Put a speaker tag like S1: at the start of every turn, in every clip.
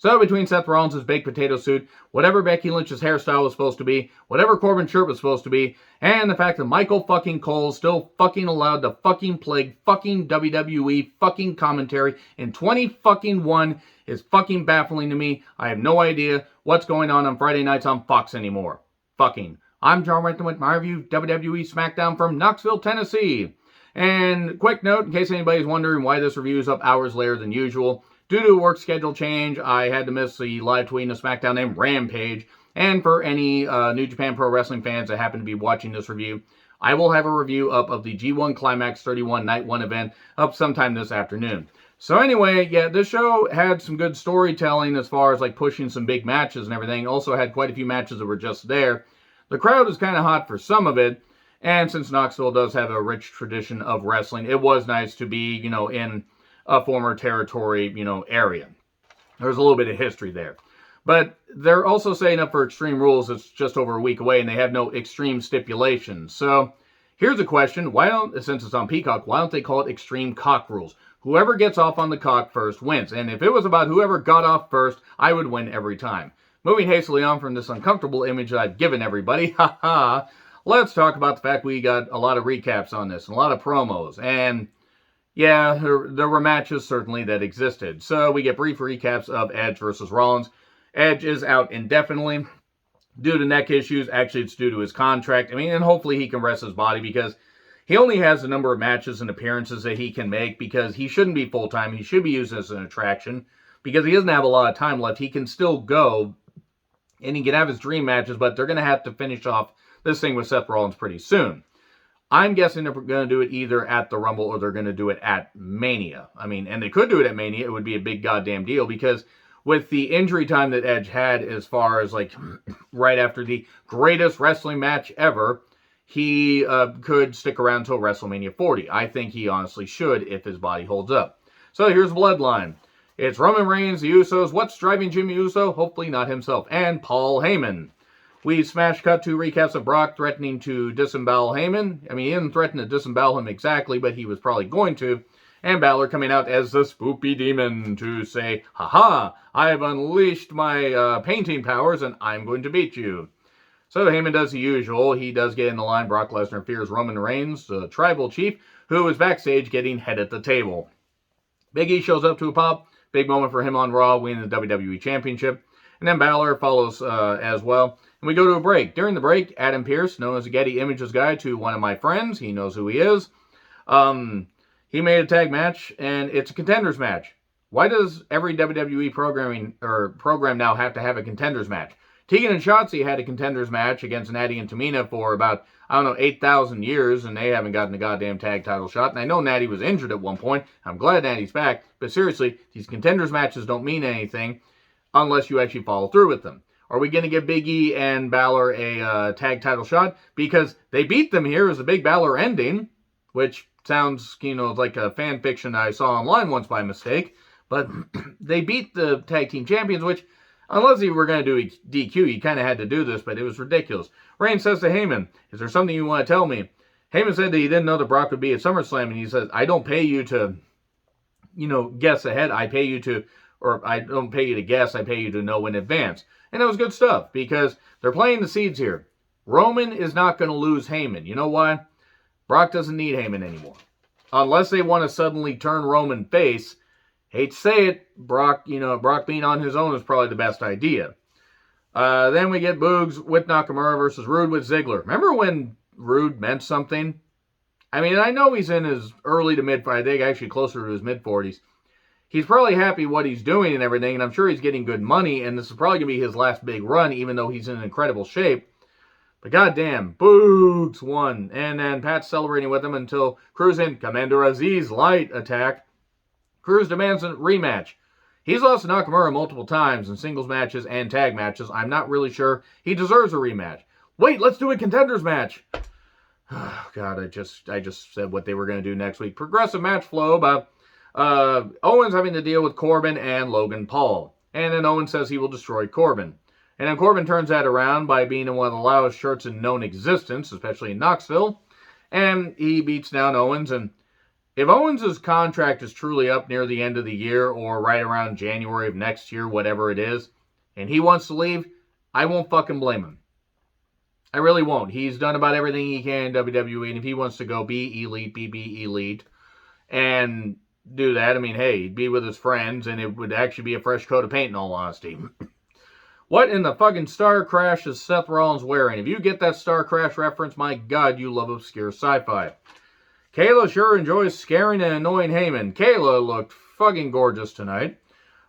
S1: So between Seth Rollins' baked potato suit, whatever Becky Lynch's hairstyle was supposed to be, whatever Corbin's shirt was supposed to be, and the fact that Michael fucking Cole is still fucking allowed to fucking plague fucking WWE fucking commentary in 2021 is fucking baffling to me. I have no idea what's going on Friday nights on Fox anymore. Fucking. I'm John Renton with my review WWE Smackdown from Knoxville, Tennessee. And quick note, in case anybody's wondering why this review is up hours later than usual, due to a work schedule change, I had to miss the live tweeting of Smackdown named Rampage. And for any New Japan Pro Wrestling fans that happen to be watching this review, I will have a review up of the G1 Climax 31 Night 1 event up sometime this afternoon. So anyway, yeah, this show had some good storytelling as far as like pushing some big matches and everything. Also had quite a few matches that were just there. The crowd was kind of hot for some of it. And since Knoxville does have a rich tradition of wrestling, it was nice to be, in a former territory, area. There's a little bit of history there. But they're also setting up for Extreme Rules. It's just over a week away, and they have no extreme stipulations. So here's a question. Since it's on Peacock, why don't they call it Extreme Cock Rules? Whoever gets off on the cock first wins. And if it was about whoever got off first, I would win every time. Moving hastily on from this uncomfortable image that I've given everybody, haha, let's talk about the fact we got a lot of recaps on this, and a lot of promos. And yeah, there were matches certainly that existed. So we get brief recaps of Edge versus Rollins. Edge is out indefinitely due to neck issues. Actually, it's due to his contract. And hopefully he can rest his body because he only has a number of matches and appearances that he can make because he shouldn't be full-time. He should be used as an attraction because he doesn't have a lot of time left. He can still go and he can have his dream matches, but they're going to have to finish off this thing with Seth Rollins pretty soon. I'm guessing they're going to do it either at the Rumble or they're going to do it at Mania. And they could do it at Mania. It would be a big goddamn deal because with the injury time that Edge had as far as like right after the greatest wrestling match ever, he could stick around until WrestleMania 40. I think he honestly should if his body holds up. So here's Bloodline. It's Roman Reigns, the Usos. What's driving Jimmy Uso? Hopefully not himself. And Paul Heyman. We smash cut to recaps of Brock threatening to disembowel Heyman. He didn't threaten to disembowel him exactly, but he was probably going to. And Balor coming out as the spoopy demon to say, haha, I have unleashed my painting powers and I'm going to beat you. So Heyman does the usual. He does get in the line. Brock Lesnar fears Roman Reigns, the tribal chief, who is backstage getting head at the table. Big E shows up to a pop. Big moment for him on Raw, winning the WWE Championship. And then Balor follows as well. And we go to a break. During the break, Adam Pearce, known as the Getty Images guy to one of my friends, he knows who he is, he made a tag match, and it's a contenders match. Why does every WWE program now have to have a contenders match? Tegan and Shotzi had a contenders match against Natty and Tamina for about, 8,000 years, and they haven't gotten a goddamn tag title shot. And I know Natty was injured at one point. I'm glad Natty's back. But seriously, these contenders matches don't mean anything unless you actually follow through with them. Are we going to give Big E and Balor a tag title shot? Because they beat them here as a big Balor ending, which sounds, like a fan fiction I saw online once by mistake. But they beat the tag team champions, which, unless you were going to do DQ, you kind of had to do this, but it was ridiculous. Reigns says to Heyman, is there something you want to tell me? Heyman said that he didn't know that Brock would be at SummerSlam, and he says, I don't pay you to, guess ahead. I don't pay you to guess. I pay you to know in advance. And it was good stuff, because they're playing the seeds here. Roman is not going to lose Heyman. You know why? Brock doesn't need Heyman anymore. Unless they want to suddenly turn Roman face. Hate to say it, Brock being on his own is probably the best idea. Then we get Boogs with Nakamura versus Rude with Ziggler. Remember when Rude meant something? I know he's in his early to mid, I think actually closer to his mid-40s. He's probably happy what he's doing and everything, and I'm sure he's getting good money, and this is probably going to be his last big run, even though he's in incredible shape. But goddamn, Boogs won. And then Pat's celebrating with him until Cruz and Commander Aziz Light attack. Cruz demands a rematch. He's lost to Nakamura multiple times in singles matches and tag matches. I'm not really sure he deserves a rematch. Wait, let's do a contenders match. Oh, God, I just said what they were going to do next week. Progressive match flow about Owens having to deal with Corbin and Logan Paul. And then Owens says he will destroy Corbin. And then Corbin turns that around by being in one of the loudest shirts in known existence, especially in Knoxville. And he beats down Owens, and if Owens' contract is truly up near the end of the year or right around January of next year, whatever it is, and he wants to leave, I won't fucking blame him. I really won't. He's done about everything he can in WWE, and if he wants to go be elite, be elite, and do that, I mean, hey, he'd be with his friends, and it would actually be a fresh coat of paint, in all honesty. What in the fucking Star Crash is Seth Rollins wearing? If you get that Star Crash reference, my God, you love obscure sci-fi. Kayla sure enjoys scaring and annoying Heyman. Kayla looked fucking gorgeous tonight.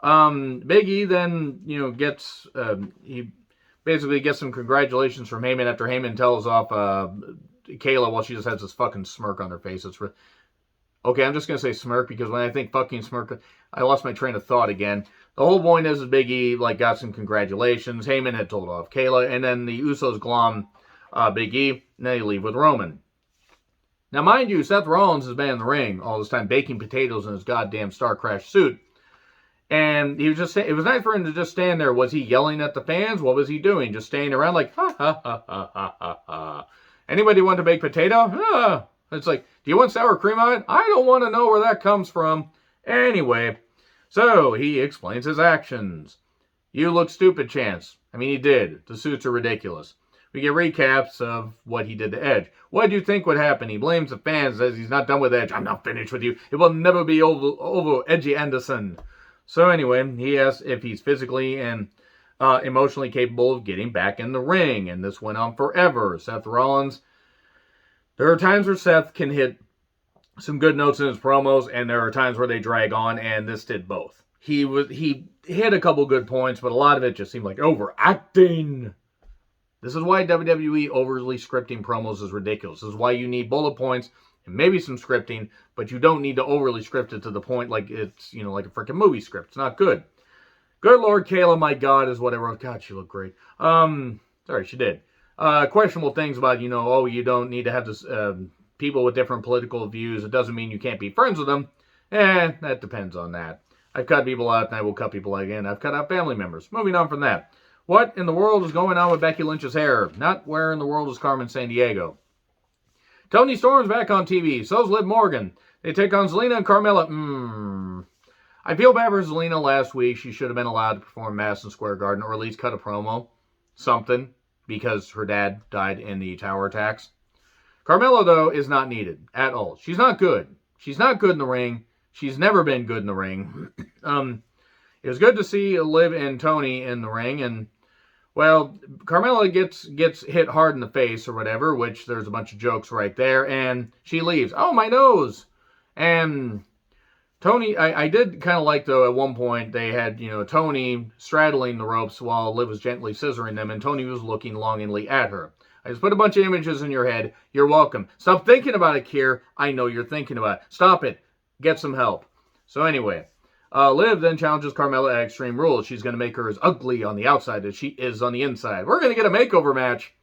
S1: Big E then, gets, he basically gets some congratulations from Heyman after Heyman tells off Kayla while she just has this fucking smirk on her face. Okay, I'm just going to say smirk because when I think fucking smirk, I lost my train of thought again. The whole point is Big E got some congratulations. Heyman had told off Kayla, and then the Usos glom Big E, and then they leave with Roman. Now, mind you, Seth Rollins has been in the ring all this time baking potatoes in his goddamn Star Crash suit. And he was just saying, it was nice for him to just stand there. Was he yelling at the fans? What was he doing? Just standing around like, ha, ha, ha, ha, ha, ha, ha. Anybody want a baked potato? Ah. It's like, do you want sour cream on it? I don't want to know where that comes from. Anyway, so he explains his actions. You look stupid, Chance. I mean, he did. The suits are ridiculous. We get recaps of what he did to Edge. What do you think would happen? He blames the fans, says he's not done with Edge. I'm not finished with you. It will never be over Edgy Anderson. So anyway, he asks if he's physically and emotionally capable of getting back in the ring. And this went on forever. Seth Rollins, there are times where Seth can hit some good notes in his promos, and there are times where they drag on, and this did both. He hit a couple good points, but a lot of it just seemed like overacting. This is why WWE overly scripting promos is ridiculous. This is why you need bullet points and maybe some scripting, but you don't need to overly script it to the point like it's, like a freaking movie script. It's not good. Good Lord, Kayla, my God, is what I wrote. God, she looked great. Sorry, she did. Questionable things about, you don't need to have this, people with different political views. It doesn't mean you can't be friends with them. That depends on that. I've cut people out, and I will cut people out again. I've cut out family members. Moving on from that. What in the world is going on with Becky Lynch's hair? Not where in the world is Carmen Sandiego? Toni Storm's back on TV. So's Liv Morgan. They take on Zelina and Carmella. I feel bad for Zelina last week. She should have been allowed to perform Madison Square Garden or at least cut a promo. Something. Because her dad died in the tower attacks. Carmella, though, is not needed at all. She's not good. She's not good in the ring. She's never been good in the ring. It was good to see Liv and Toni in the ring, and, well, Carmella gets hit hard in the face or whatever, which there's a bunch of jokes right there, and she leaves. Oh, my nose! And Toni, I did kind of like, though, at one point, they had, Toni straddling the ropes while Liv was gently scissoring them, and Toni was looking longingly at her. I just put a bunch of images in your head. You're welcome. Stop thinking about it, Kier. I know you're thinking about it. Stop it. Get some help. So anyway, Liv then challenges Carmella at Extreme Rules. She's going to make her as ugly on the outside as she is on the inside. We're going to get a makeover match.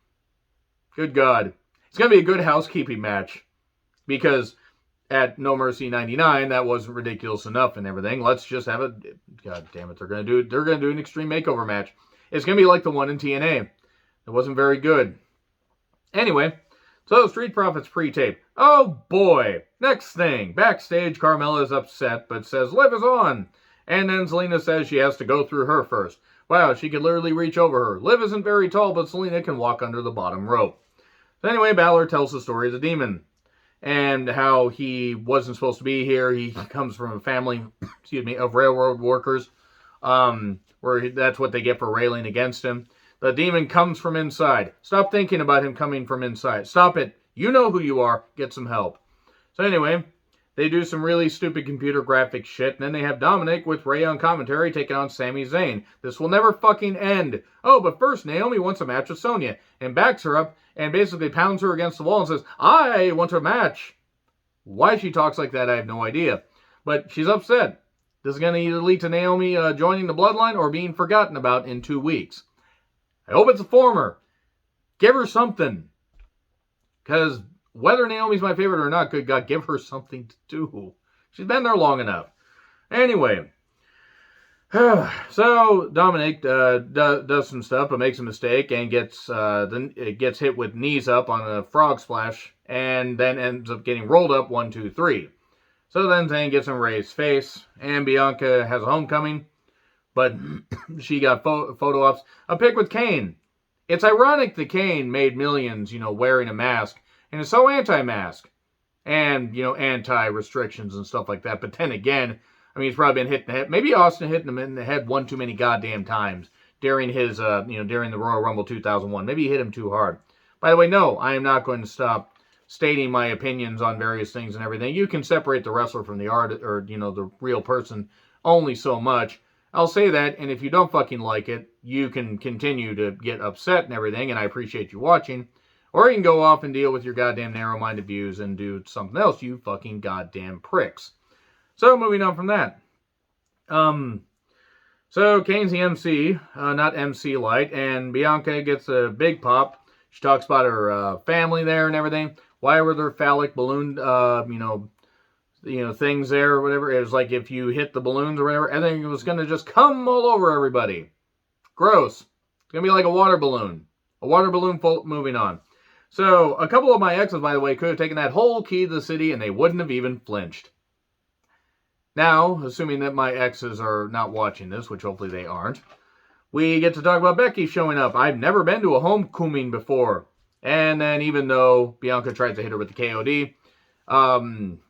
S1: Good God. It's going to be a good housekeeping match. Because at No Mercy 99, that wasn't ridiculous enough and everything. Let's just have a... God damn it. They're going to do an Extreme Makeover match. It's going to be like the one in TNA. It wasn't very good. Anyway, so Street Profits pre-tape. Oh boy! Next thing. Backstage, Carmella is upset, but says Liv is on. And then Zelina says she has to go through her first. Wow, she could literally reach over her. Liv isn't very tall, but Zelina can walk under the bottom rope. So anyway, Balor tells the story of the demon. And how he wasn't supposed to be here. He comes from a family, of railroad workers. Where that's what they get for railing against him. The demon comes from inside. Stop thinking about him coming from inside. Stop it. You know who you are. Get some help. So anyway, they do some really stupid computer graphic shit. And then they have Dominic with Ray on commentary taking on Sami Zayn. This will never fucking end. Oh, but first Naomi wants a match with Sonya. And backs her up and basically pounds her against the wall and says, I want a match. Why she talks like that, I have no idea. But she's upset. This is going to either lead to Naomi joining the Bloodline or being forgotten about in 2 weeks. I hope it's the former. Give her something. Because whether Naomi's my favorite or not, good God, give her something to do. She's been there long enough. Anyway. So Dominic does some stuff, but makes a mistake and gets hit with knees up on a frog splash, and then ends up getting rolled up 1, 2, 3. So then Zayn gets in Ray's face, and Bianca has a homecoming, but she got photo ops. A pic with Kane. It's ironic that Kane made millions, wearing a mask, and is so anti-mask, and, anti-restrictions and stuff like that. But then again, I mean, he's probably been hit in the head. Maybe Austin hit him in the head one too many goddamn times during his, during the Royal Rumble 2001. Maybe he hit him too hard. By the way, no, I am not going to stop stating my opinions on various things and everything. You can separate the wrestler from the art, or, the real person only so much. I'll say that, and if you don't fucking like it, you can continue to get upset and everything, and I appreciate you watching. Or you can go off and deal with your goddamn narrow-minded views and do something else, you fucking goddamn pricks. So, moving on from that. So, Kane's the MC, not MC Light, and Bianca gets a big pop. She talks about her family there and everything. Why were there phallic balloon, things there or whatever? It was like if you hit the balloons or whatever, everything was going to just come all over everybody. Gross. It's going to be like a water balloon. A water balloon moving on. So, a couple of my exes, by the way, could have taken that whole key to the city and they wouldn't have even flinched. Now, assuming that my exes are not watching this, which hopefully they aren't, we get to talk about Becky showing up. I've never been to a homecoming before. And then even though Bianca tries to hit her with the KOD,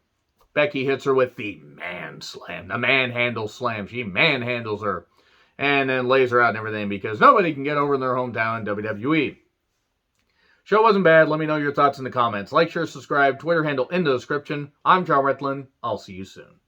S1: Becky hits her with the man slam, the manhandle slam. She manhandles her and then lays her out and everything because nobody can get over in their hometown in WWE. Show wasn't bad. Let me know your thoughts in the comments. Like, share, subscribe. Twitter handle in the description. I'm John Retlin. I'll see you soon.